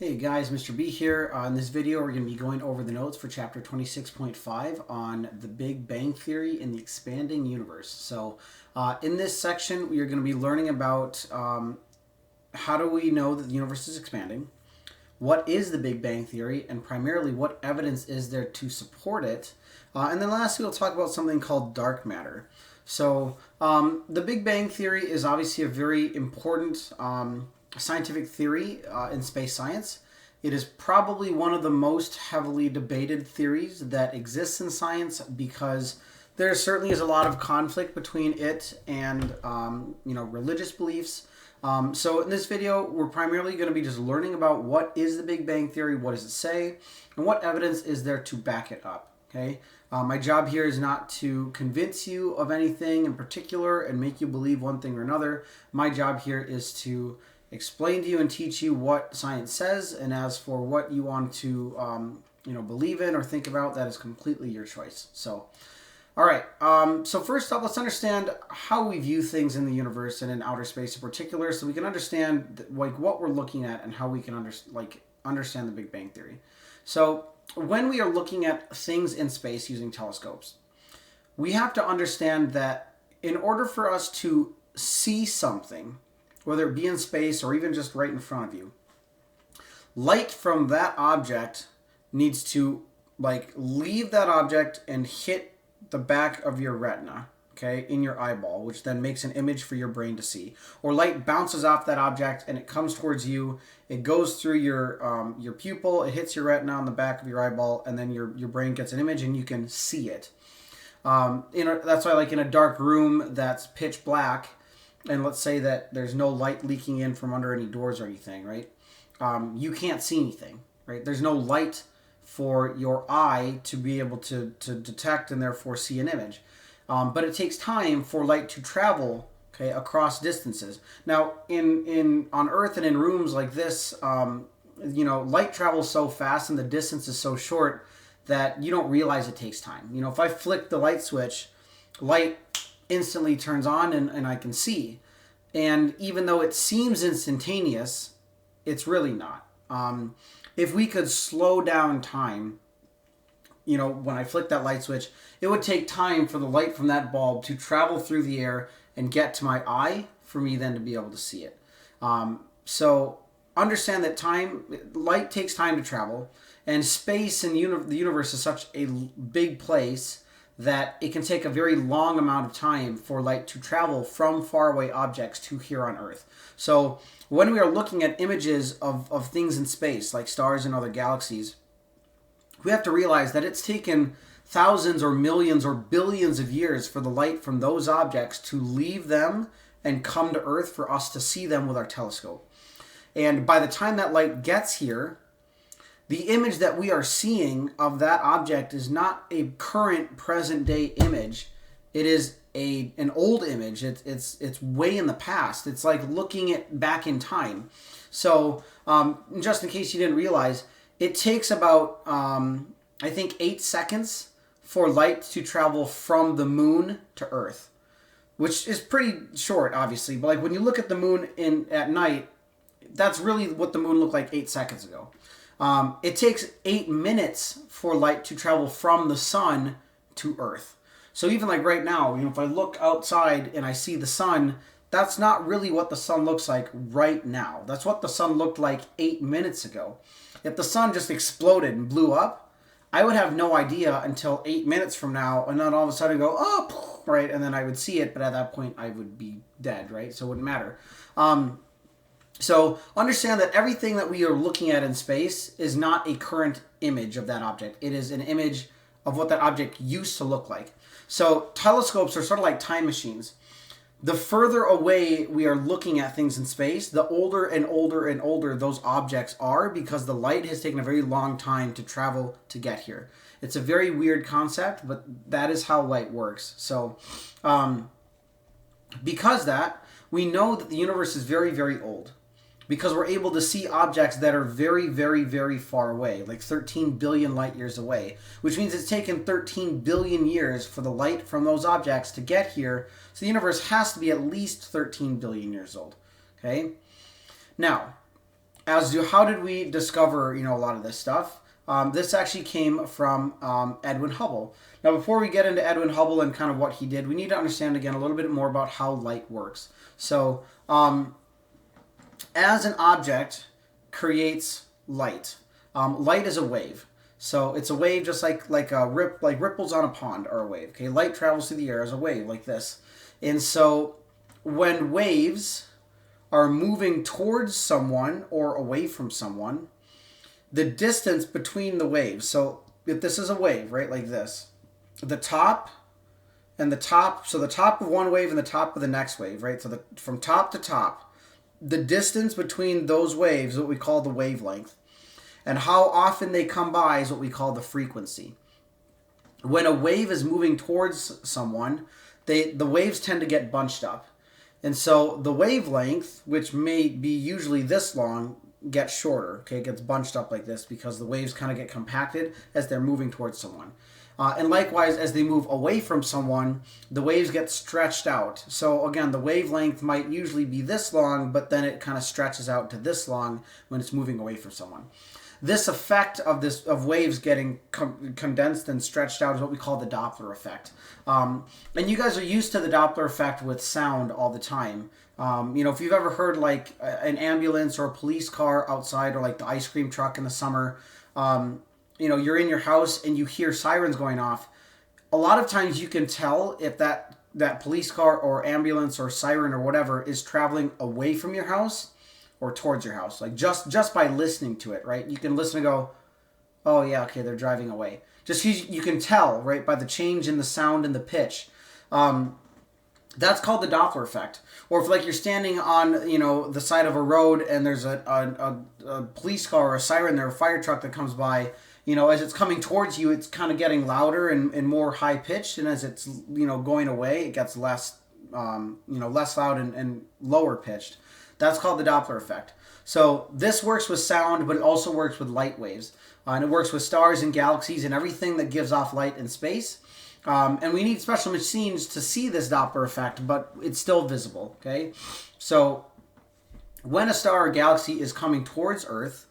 Hey guys, Mr. B here. In this video, we're going to be going over the notes for chapter 26.5 on the Big Bang Theory in the expanding universe. So in this section, we are going to be learning about how do we know that the universe is expanding, what is the Big Bang Theory, and primarily what evidence is there to support it. And then lastly, we'll talk about something called dark matter. So the Big Bang Theory is obviously a very important scientific theory in space science. It is probably one of the most heavily debated theories that exists in science because there certainly is a lot of conflict between it and religious beliefs. So in this video, we're primarily going to be just learning about what is the Big Bang Theory, what does it say, and what evidence is there to back it up. Okay, my job here is not to convince you of anything in particular and make you believe one thing or another. My job here is to explain to you and teach you what science says, and as for what you want to believe in or think about, that is completely your choice. So all right, so first up, let's understand how we view things in the universe and in outer space in particular, so we can understand what we're looking at and how we can understand the Big Bang Theory. So when we are looking at things in space using telescopes, we have to understand that in order for us to see something, whether it be in space or even just right in front of you, light from that object needs to leave that object and hit the back of your retina, okay, in your eyeball, which then makes an image for your brain to see. Or light bounces off that object and it comes towards you. It goes through your pupil, it hits your retina on the back of your eyeball, and then your brain gets an image and you can see it. That's why, in a dark room that's pitch black, and let's say that there's no light leaking in from under any doors or anything, right? You can't see anything, right? There's no light for your eye to be able to detect and therefore see an image. But it takes time for light to travel, okay, across distances. Now, on Earth and in rooms like this, light travels so fast and the distance is so short that you don't realize it takes time. If I flick the light switch, light instantly turns on and I can see. And even though it seems instantaneous, it's really not. If we could slow down time, when I flick that light switch, it would take time for the light from that bulb to travel through the air and get to my eye for me then to be able to see it. So understand that light takes time to travel, and space and the universe is such a big place that it can take a very long amount of time for light to travel from faraway objects to here on Earth. So when we are looking at images of things in space, like stars and other galaxies, we have to realize that it's taken thousands or millions or billions of years for the light from those objects to leave them and come to Earth for us to see them with our telescope. And by the time that light gets here, the image that we are seeing of that object is not a current present day image. It is an old image. It's way in the past. It's like looking at back in time. So just in case you didn't realize, it takes about 8 seconds for light to travel from the moon to Earth, which is pretty short, obviously. But when you look at the moon at night, that's really what the moon looked like 8 seconds ago. It takes 8 minutes for light to travel from the sun to Earth. So even right now, if I look outside and I see the sun, that's not really what the sun looks like right now. That's what the sun looked like 8 minutes ago. If the sun just exploded and blew up, I would have no idea until 8 minutes from now, and then all of a sudden go, oh, right, and then I would see it, but at that point I would be dead, right? So it wouldn't matter. So understand that everything that we are looking at in space is not a current image of that object. It is an image of what that object used to look like. So telescopes are sort of like time machines. The further away we are looking at things in space, the older and older and older those objects are, because the light has taken a very long time to travel to get here. It's a very weird concept, but that is how light works. So because that, we know that the universe is very, very old, because we're able to see objects that are very, very, very far away, like 13 billion light years away, which means it's taken 13 billion years for the light from those objects to get here. So the universe has to be at least 13 billion years old. Okay? Now, as to how did we discover, a lot of this stuff, this actually came from Edwin Hubble. Now, before we get into Edwin Hubble and kind of what he did, we need to understand again a little bit more about how light works. So, as an object creates light, light is a wave. So it's a wave just like ripples on a pond are a wave. Okay, light travels through the air as a wave like this, and so when waves are moving towards someone or away from someone, the distance between the waves. So if this is a wave, right, like this, the top and the top, so the top of one wave and the top of the next wave, right? So from top to top, the distance between those waves is what we call the wavelength. And how often they come by is what we call the frequency. When a wave is moving towards someone, the waves tend to get bunched up. And so the wavelength, which may be usually this long, gets shorter. Okay, it gets bunched up like this because the waves kind of get compacted as they're moving towards someone. And likewise, as they move away from someone, the waves get stretched out. So again, the wavelength might usually be this long, but then it kind of stretches out to this long when it's moving away from someone. This effect of waves getting condensed and stretched out is what we call the Doppler effect. And you guys are used to the Doppler effect with sound all the time. If you've ever heard like an ambulance or a police car outside, or like the ice cream truck in the summer, you're in your house and you hear sirens going off. A lot of times you can tell if that police car or ambulance or siren or whatever is traveling away from your house or towards your house, like just by listening to it, right? You can listen and go, oh yeah, okay, they're driving away. Just you can tell, right, by the change in the sound and the pitch. That's called the Doppler effect. Or if like you're standing on, the side of a road and there's a police car or a siren or a fire truck that comes by, as it's coming towards you, it's kind of getting louder and more high pitched, and as it's going away, it gets less less loud and lower pitched. That's called the Doppler effect. So this works with sound, but it also works with light waves. And it works with stars and galaxies and everything that gives off light in space. And we need special machines to see this Doppler effect, but it's still visible, okay? So when a star or galaxy is coming towards Earth,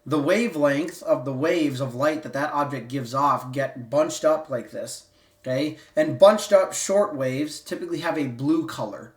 the wavelength of the waves of light that object gives off get bunched up like this, okay? And bunched up short waves typically have a blue color.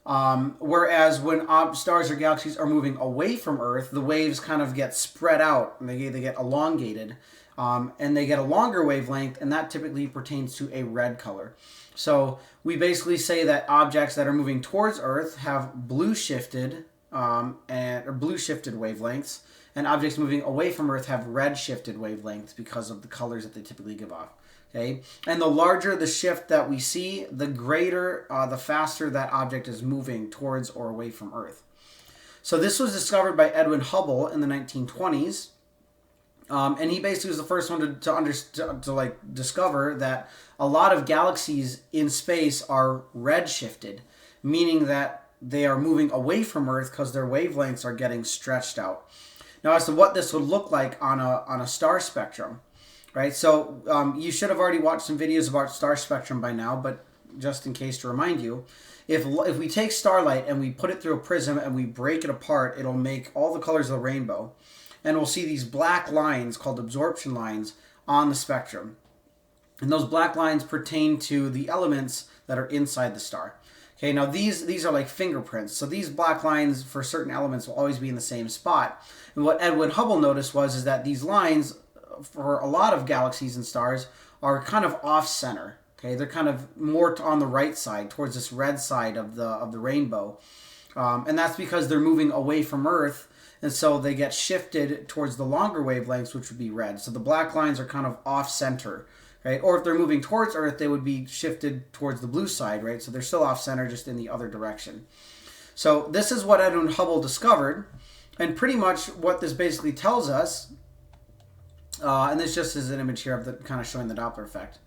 Whereas when stars or galaxies are moving away from Earth, the waves kind of get spread out and they get elongated, and they get a longer wavelength, and that typically pertains to a red color. So we basically say that objects that are moving towards Earth have blue shifted wavelengths, and objects moving away from Earth have red shifted wavelengths because of the colors that they typically give off. Okay, and the larger the shift that we see, the greater, the faster that object is moving towards or away from Earth. So this was discovered by Edwin Hubble in the 1920s, and he basically was the first one to discover that a lot of galaxies in space are redshifted, meaning that they are moving away from Earth because their wavelengths are getting stretched out. Now, as to what this would look like on a star spectrum. Right, so you should have already watched some videos about star spectrum by now, but just in case to remind you, if we take starlight and we put it through a prism and we break it apart, it'll make all the colors of the rainbow. And we'll see these black lines called absorption lines on the spectrum. And those black lines pertain to the elements that are inside the star. Okay, now these are like fingerprints. So these black lines for certain elements will always be in the same spot. And what Edwin Hubble noticed is that these lines for a lot of galaxies and stars are kind of off center. Okay, they're kind of more on the right side, towards this red side of the rainbow, and that's because they're moving away from Earth, and so they get shifted towards the longer wavelengths, which would be red. So the black lines are kind of off center, right? Or if they're moving towards Earth, they would be shifted towards the blue side, right? So they're still off center, just in the other direction. So this is what Edwin Hubble discovered, and pretty much what this basically tells us. And this just is an image here of the kind of showing the Doppler effect.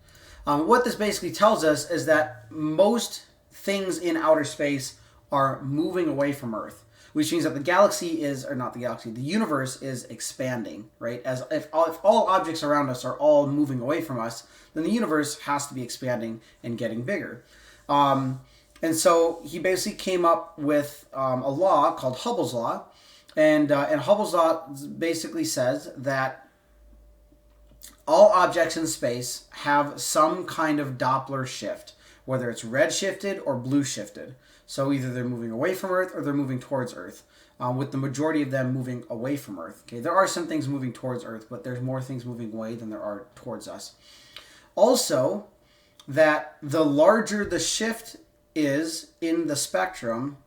What this basically tells us is that most things in outer space are moving away from Earth, which means that the universe is expanding, right? As if all objects around us are all moving away from us, then the universe has to be expanding and getting bigger. And so he basically came up with a law called Hubble's Law. And Hubble's law basically says that all objects in space have some kind of Doppler shift, whether it's redshifted or blue shifted. So either they're moving away from Earth or they're moving towards Earth, with the majority of them moving away from Earth. Okay, there are some things moving towards Earth, but there's more things moving away than there are towards us. Also, that the larger the shift is in the spectrum,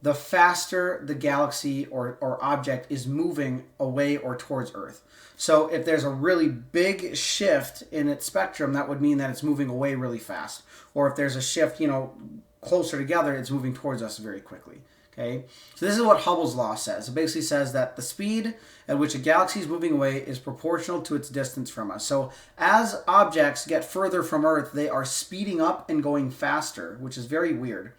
the faster the galaxy or object is moving away or towards Earth. So if there's a really big shift in its spectrum, that would mean that it's moving away really fast. Or if there's a shift, closer together, it's moving towards us very quickly. Okay, so this is what Hubble's law says. It basically says that the speed at which a galaxy is moving away is proportional to its distance from us. So as objects get further from Earth, they are speeding up and going faster, which is very weird.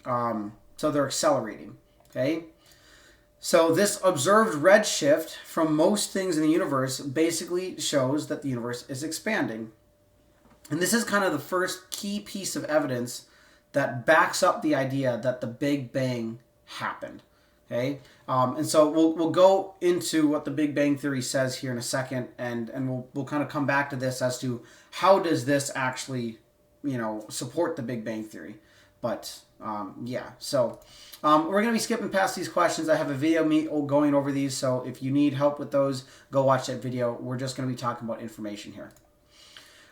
So they're accelerating. Okay, so this observed redshift from most things in the universe basically shows that the universe is expanding. And this is kind of the first key piece of evidence that backs up the idea that the Big Bang happened. Okay, and so we'll go into what the Big Bang Theory says here in a second, and we'll kind of come back to this as to how does this actually support the Big Bang Theory. But yeah, so we're going to be skipping past these questions. I have a video me going over these, so if you need help with those, go watch that video. We're just going to be talking about information here.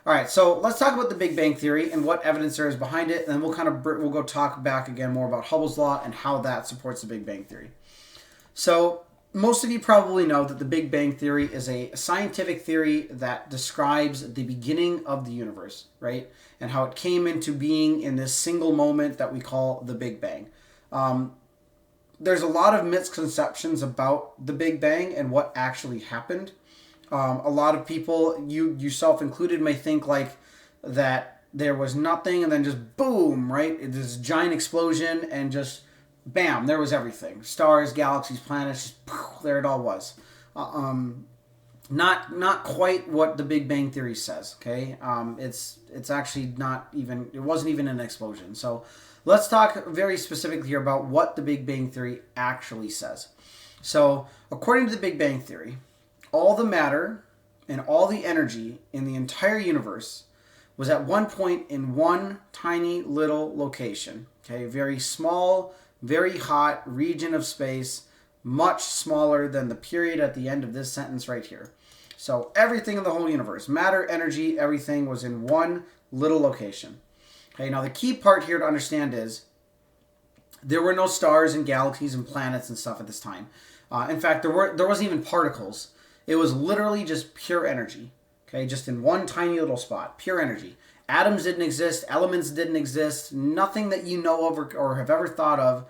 All right, so let's talk about the Big Bang Theory and what evidence there is behind it, and then we'll go talk back again more about Hubble's law and how that supports the Big Bang Theory. So most of you probably know that the Big Bang Theory is a scientific theory that describes the beginning of the universe, right? And how it came into being in this single moment that we call the Big Bang. There's a lot of misconceptions about the Big Bang and what actually happened. A lot of people, you yourself included, may think like that there was nothing and then just boom, right? This giant explosion and just bam, there was everything. Stars, galaxies, planets, just poof, there it all was. Not quite what the Big Bang Theory says, okay? It's actually not even, it wasn't even an explosion. So let's talk very specifically here about what the Big Bang Theory actually says. So according to the Big Bang Theory, all the matter and all the energy in the entire universe was at one point in one tiny little location. Okay, very small, very hot region of space, much smaller than the period at the end of this sentence right here. So everything in the whole universe, matter, energy, everything was in one little location. Okay, now the key part here to understand is there were no stars and galaxies and planets and stuff at this time. In fact, there wasn't even particles. It was literally just pure energy, okay, just in one tiny little spot, pure energy. Atoms didn't exist, elements didn't exist, nothing that you know of or have ever thought of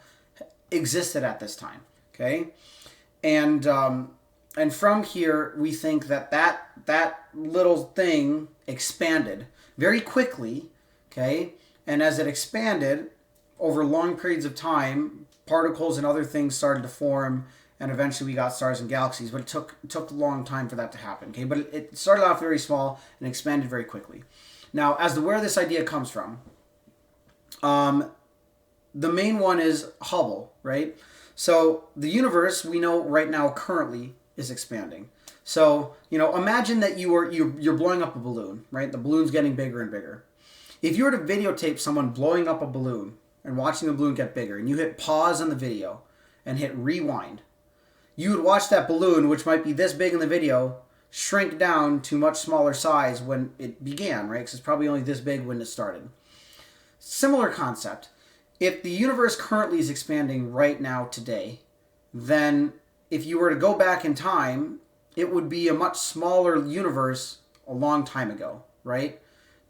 existed at this time, okay? And from here, we think that little thing expanded very quickly, okay? And as it expanded over long periods of time, particles and other things started to form, and eventually we got stars and galaxies, but it took a long time for that to happen. Okay, but it started off very small and expanded very quickly. Now, as to where this idea comes from, the main one is Hubble, right? So the universe we know right now currently is expanding. So imagine that you're blowing up a balloon, right? The balloon's getting bigger and bigger. If you were to videotape someone blowing up a balloon and watching the balloon get bigger, and you hit pause on the video and hit rewind, you would watch that balloon, which might be this big in the video, shrink down to much smaller size when it began, right? Because it's probably only this big when it started. Similar concept. If the universe currently is expanding right now today, then if you were to go back in time, it would be a much smaller universe a long time ago, right?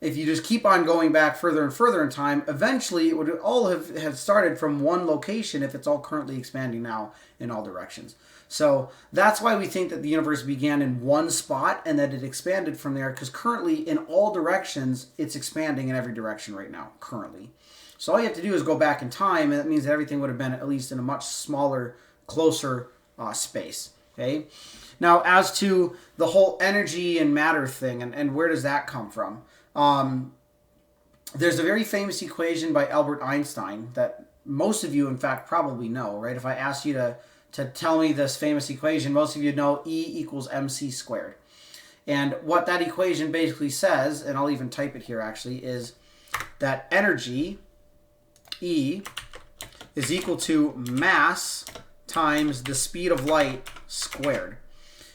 If you just keep on going back further and further in time, eventually it would all have started from one location if it's all currently expanding now in all directions. So that's why we think that the universe began in one spot and that it expanded from there, because currently in all directions, it's expanding in every direction right now, currently. So all you have to do is go back in time, and that means that everything would have been at least in a much smaller, closer space. Okay. Now, as to the whole energy and matter thing, and where does that come from? There's a very famous equation by Albert Einstein that most of you, in fact, probably know, right? If I asked you to tell me this famous equation. Most of you know E equals mc squared. And what that equation basically says, and I'll even type it here actually, is that energy, E, is equal to mass times the speed of light squared.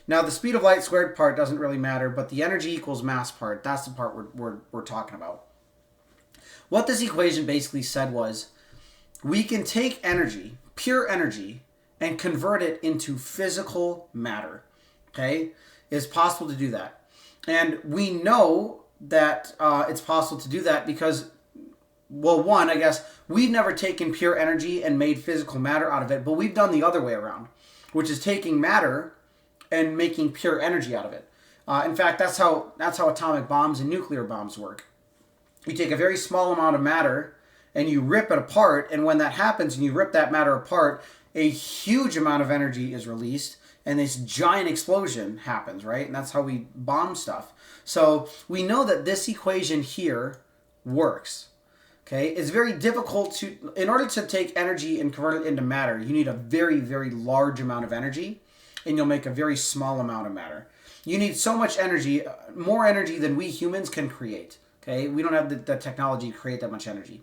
Now, the speed of light squared part doesn't really matter, but the energy equals mass part, that's the part we're talking about. What this equation basically said was, we can take energy, pure energy, and convert it into physical matter. Okay? It's possible to do that. And we know that it's possible to do that because, well, one, I guess, we've never taken pure energy and made physical matter out of it, but we've done the other way around, which is taking matter and making pure energy out of it. In fact, that's how atomic bombs and nuclear bombs work. You take a very small amount of matter and you rip it apart, and when that happens and you rip that matter apart, a huge amount of energy is released, and this giant explosion happens, right? And that's how we bomb stuff. So we know that this equation here works. Okay, it's very difficult to, in order to take energy and convert it into matter, you need a very, very large amount of energy, and you'll make a very small amount of matter. You need so much energy, more energy than we humans can create. Okay, we don't have the technology to create that much energy.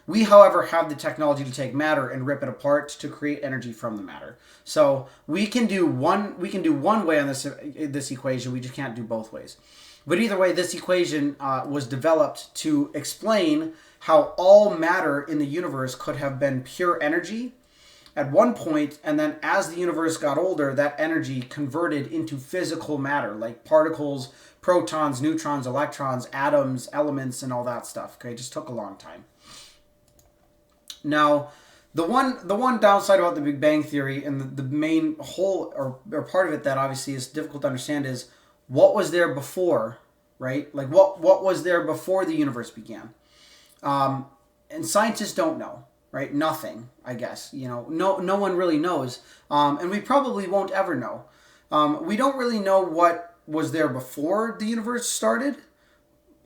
We, however, have the technology to take matter and rip it apart to create energy from the matter. So we can do one way on this equation. We just can't do both ways. But either way, this equation was developed to explain how all matter in the universe could have been pure energy at one point, and then as the universe got older, that energy converted into physical matter, like particles, protons, neutrons, electrons, atoms, elements, and all that stuff. Okay, it just took a long time. Now, the one downside about the Big Bang Theory and the main whole or part of it that obviously is difficult to understand is what was there before, right? Like what was there before the universe began? And scientists don't know, right? Nothing, I guess. You know, no one really knows, and we probably won't ever know. We don't really know what was there before the universe started.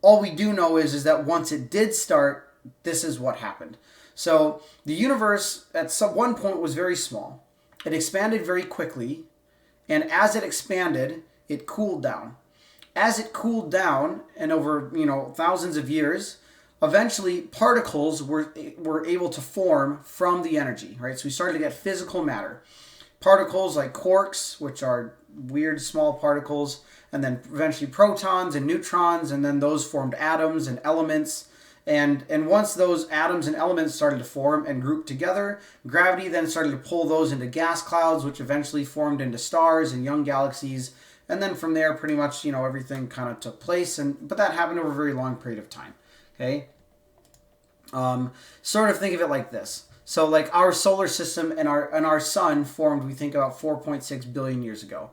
All we do know is that once it did start, this is what happened. So the universe at one point was very small. It expanded very quickly, and as it expanded, it cooled down. As it cooled down, and over thousands of years, eventually particles were able to form from the energy, right? So we started to get physical matter. Particles like quarks, which are weird small particles, and then eventually protons and neutrons, and then those formed atoms and elements. And once those atoms and elements started to form and group together, gravity then started to pull those into gas clouds, which eventually formed into stars and young galaxies. And then from there, pretty much, everything kind of took place. But that happened over a very long period of time. Okay? Sort of think of it like this. So like our solar system and our sun formed, we think, about 4.6 billion years ago.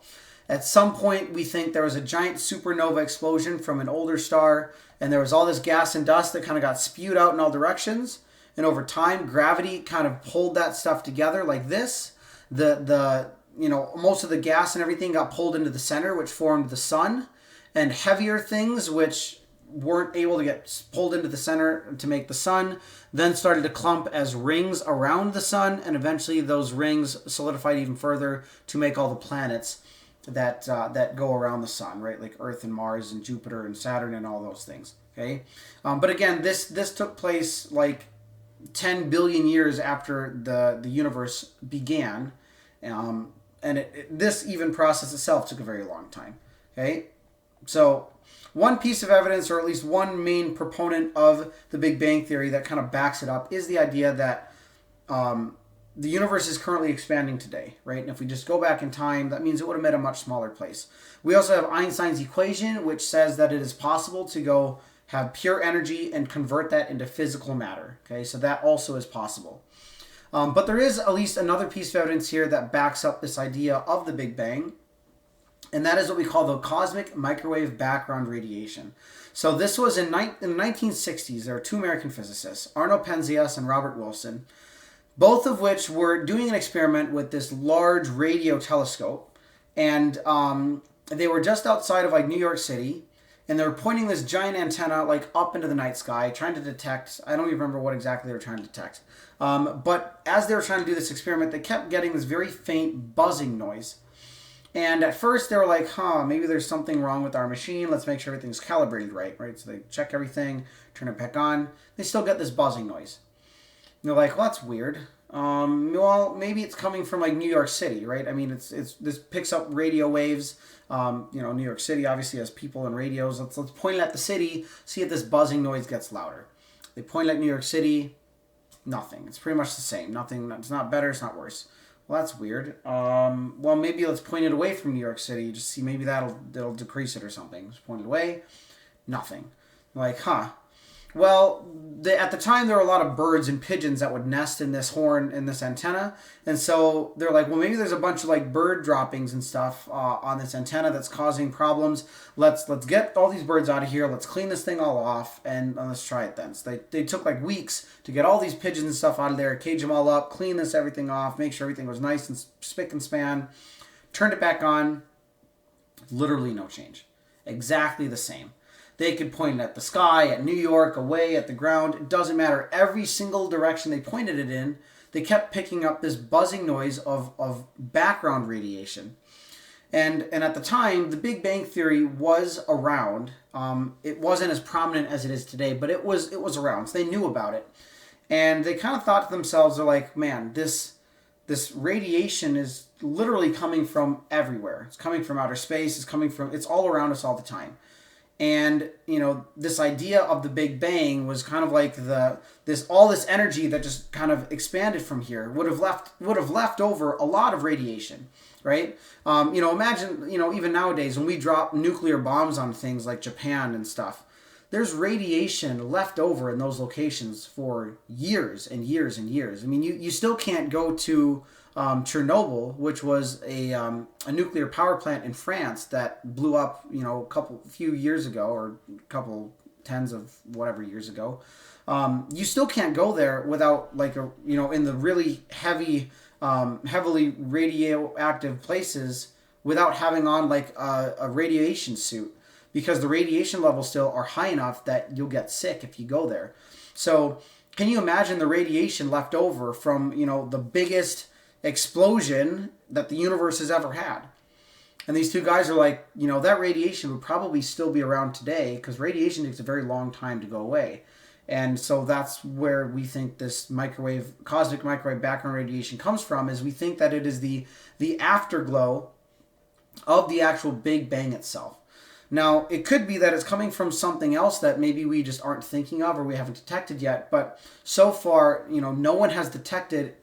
At some point, we think there was a giant supernova explosion from an older star, and there was all this gas and dust that kind of got spewed out in all directions. And over time, gravity kind of pulled that stuff together like this. Most of the gas and everything got pulled into the center, which formed the sun. And heavier things, which weren't able to get pulled into the center to make the sun, then started to clump as rings around the sun, and eventually those rings solidified even further to make all the planets that go around the sun, right? Like Earth and Mars and Jupiter and Saturn and all those things. Okay, but again, this took place like 10 billion years after the universe began, and this even process itself took a very long time. Okay, so one piece of evidence, or at least one main proponent of the Big Bang Theory that kind of backs it up, is the idea that the universe is currently expanding today, right? And if we just go back in time, that means it would have been a much smaller place. We also have Einstein's equation, which says that it is possible to go have pure energy and convert that into physical matter. Okay, so that also is possible. But there is at least another piece of evidence here that backs up this idea of the Big Bang, and that is what we call the cosmic microwave background radiation. So this was in the 1960s. There were two American physicists, Arno Penzias and Robert Wilson, both of which were doing an experiment with this large radio telescope. And they were just outside of like New York City. and they were pointing this giant antenna like up into the night sky, trying to detect. I don't even remember what exactly they were trying to detect. But as they were trying to do this experiment, they kept getting this very faint buzzing noise. And at first they were like, maybe there's something wrong with our machine. Let's make sure everything's calibrated right? So they check everything, turn it back on. They still get this buzzing noise. And they're like, well, that's weird. Well, maybe it's coming from like New York City, right? I mean, this picks up radio waves. New York City obviously has people and radios. Let's point it at the city, see if this buzzing noise gets louder. They point at New York City, nothing. It's pretty much the same. Nothing. It's not better. It's not worse. Well, that's weird. Well, maybe let's point it away from New York City. Just see, maybe that'll decrease it or something. Just point it away, nothing. Like, Well, at the time there were a lot of birds and pigeons that would nest in this horn, in this antenna, and so they're like, well, maybe there's a bunch of like bird droppings and stuff on this antenna that's causing problems. Let's get all these birds out of here. Let's clean this thing all off, and let's try it then. So they took like weeks to get all these pigeons and stuff out of there, cage them all up, clean everything off, make sure everything was nice and spick and span. Turned it back on. Literally no change. Exactly the same. They could point it at the sky, at New York, away, at the ground. It doesn't matter. Every single direction they pointed it in, they kept picking up this buzzing noise of background radiation. And at the time, the Big Bang Theory was around. It wasn't as prominent as it is today, but it was around. So they knew about it. And they kind of thought to themselves, they're like, man, this radiation is literally coming from everywhere. It's coming from outer space. It's all around us all the time. And this idea of the Big Bang was kind of like all this energy that just kind of expanded from here would have left over a lot of radiation, right? Imagine even nowadays when we drop nuclear bombs on things like Japan and stuff, there's radiation left over in those locations for years and years and years. I mean, you still can't go to Chernobyl, which was a nuclear power plant in France that blew up, a few years ago, or a couple tens of whatever years ago. You still can't go there without in the really heavily radioactive places without having on like a radiation suit, because the radiation levels still are high enough that you'll get sick if you go there. So can you imagine the radiation left over from, the biggest explosion that the universe has ever had? And these two guys are like, that radiation would probably still be around today, because radiation takes a very long time to go away. And so that's where we think this cosmic microwave background radiation comes from, is we think that it is the afterglow of the actual Big Bang itself. Now, it could be that it's coming from something else that maybe we just aren't thinking of or we haven't detected yet. But so far, no one has detected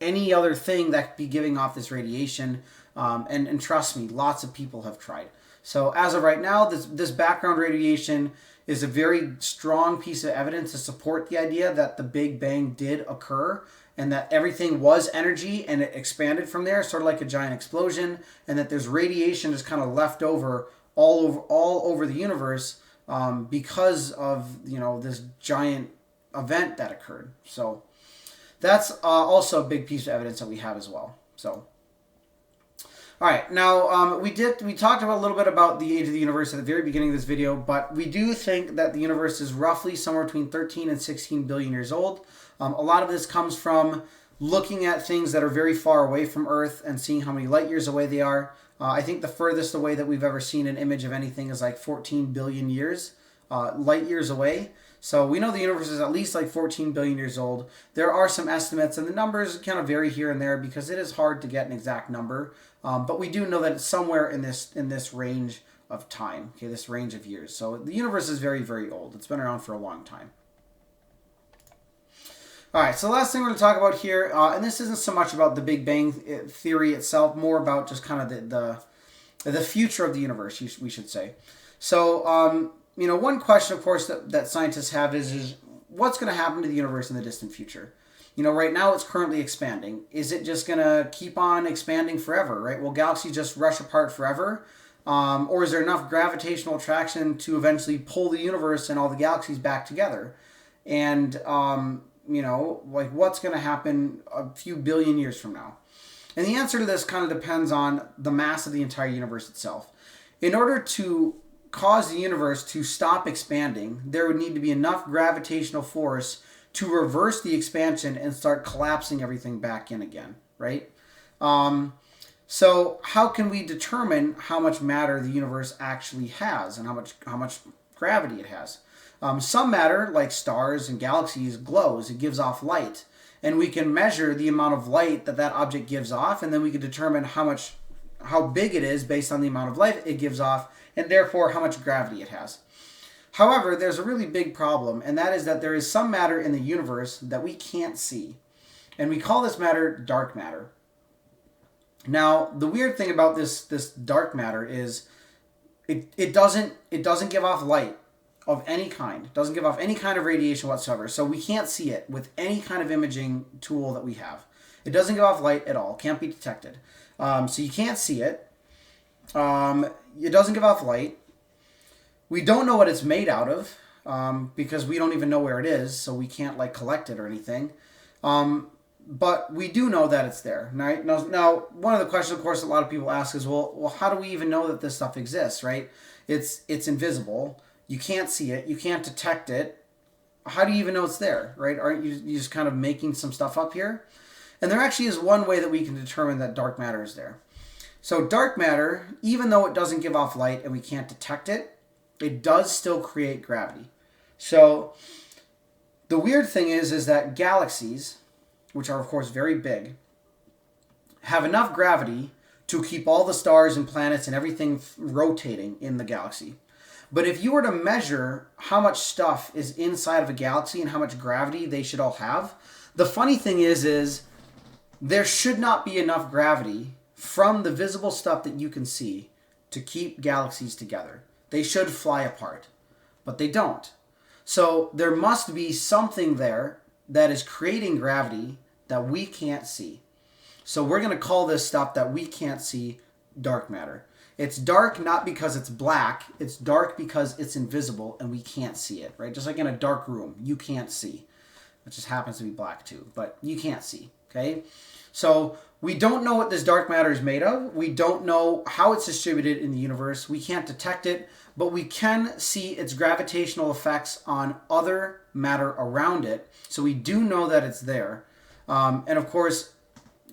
any other thing that could be giving off this radiation. And trust me, lots of people have tried. So as of right now, this background radiation is a very strong piece of evidence to support the idea that the Big Bang did occur, and that everything was energy and it expanded from there, sort of like a giant explosion, and that there's radiation just kind of left over all over the universe because of this giant event that occurred. So that's also a big piece of evidence that we have as well. So, all right, now we talked about a little bit about the age of the universe at the very beginning of this video, but we do think that the universe is roughly somewhere between 13 and 16 billion years old. A lot of this comes from looking at things that are very far away from Earth and seeing how many light years away they are. I think the furthest away that we've ever seen an image of anything is like 14 billion light years away. So we know the universe is at least like 14 billion years old. There are some estimates, and the numbers kind of vary here and there because it is hard to get an exact number. But we do know that it's somewhere in this range of time, okay, this range of years. So the universe is very, very old. It's been around for a long time. All right, so the last thing we're going to talk about here, and this isn't so much about the Big Bang theory itself, more about just kind of the future of the universe, we should say. So, one question, of course, that scientists have is what's going to happen to the universe in the distant future? Right now it's currently expanding. Is it just going to keep on expanding forever, right? Will galaxies just rush apart forever? Or is there enough gravitational attraction to eventually pull the universe and all the galaxies back together? And, what's going to happen a few billion years from now? And the answer to this kind of depends on the mass of the entire universe itself. In order to cause the universe to stop expanding, there would need to be enough gravitational force to reverse the expansion and start collapsing everything back in again, right? So how can we determine how much matter the universe actually has and how much gravity it has? Some matter, like stars and galaxies, glows. It gives off light. And we can measure the amount of light that object gives off, and then we can determine how big it is based on the amount of light it gives off, and therefore how much gravity it has. However, there's a really big problem, and that is that there is some matter in the universe that we can't see. And we call this matter dark matter. Now, the weird thing about this dark matter is it doesn't give off light of any kind. It doesn't give off any kind of radiation whatsoever. So we can't see it with any kind of imaging tool that we have. It doesn't give off light at all. Can't be detected. So you can't see it. It doesn't give off light. We don't know what it's made out of because we don't even know where it is, so we can't collect it or anything. But we do know that it's there. Right? Now, one of the questions, of course, a lot of people ask is, well, how do we even know that this stuff exists, right? It's invisible. You can't see it. You can't detect it. How do you even know it's there, right? Aren't you just kind of making some stuff up here? And there actually is one way that we can determine that dark matter is there. So dark matter, even though it doesn't give off light and we can't detect it, it does still create gravity. So the weird thing is that galaxies, which are of course very big, have enough gravity to keep all the stars and planets and everything rotating in the galaxy. But if you were to measure how much stuff is inside of a galaxy and how much gravity they should all have, the funny thing is there should not be enough gravity from the visible stuff that you can see to keep galaxies together. They should fly apart, but they don't. So there must be something there that is creating gravity that we can't see. So we're going to call this stuff that we can't see dark matter. It's dark not because it's black, it's dark because it's invisible and we can't see it, right? Just like in a dark room, you can't see. It just happens to be black too, but you can't see, okay? So we don't know what this dark matter is made of. We don't know how it's distributed in the universe. We can't detect it, but we can see its gravitational effects on other matter around it. So we do know that it's there. And of course,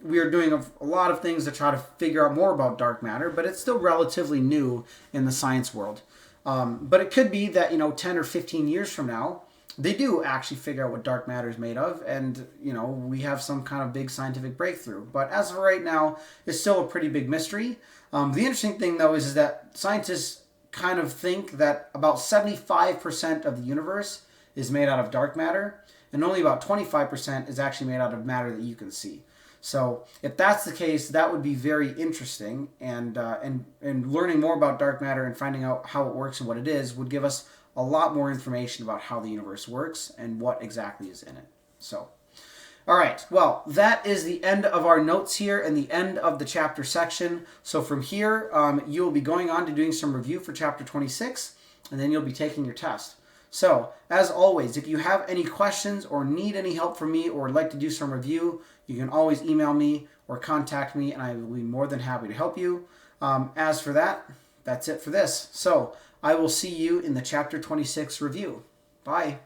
we are doing a lot of things to try to figure out more about dark matter, but it's still relatively new in the science world. But it could be that, 10 or 15 years from now, they do actually figure out what dark matter is made of, and, we have some kind of big scientific breakthrough. But as of right now, it's still a pretty big mystery. The interesting thing, though, is that scientists kind of think that about 75% of the universe is made out of dark matter, and only about 25% is actually made out of matter that you can see. So if that's the case, that would be very interesting, and learning more about dark matter and finding out how it works and what it is would give us a lot more information about how the universe works and what exactly is in it. So, all right, well, that is the end of our notes here and the end of the chapter section. So from here, you'll be going on to doing some review for chapter 26, and then you'll be taking your test. So, as always, if you have any questions or need any help from me or would like to do some review, you can always email me or contact me, and I will be more than happy to help you. As for that, that's it for this. So, I will see you in the Chapter 26 review. Bye.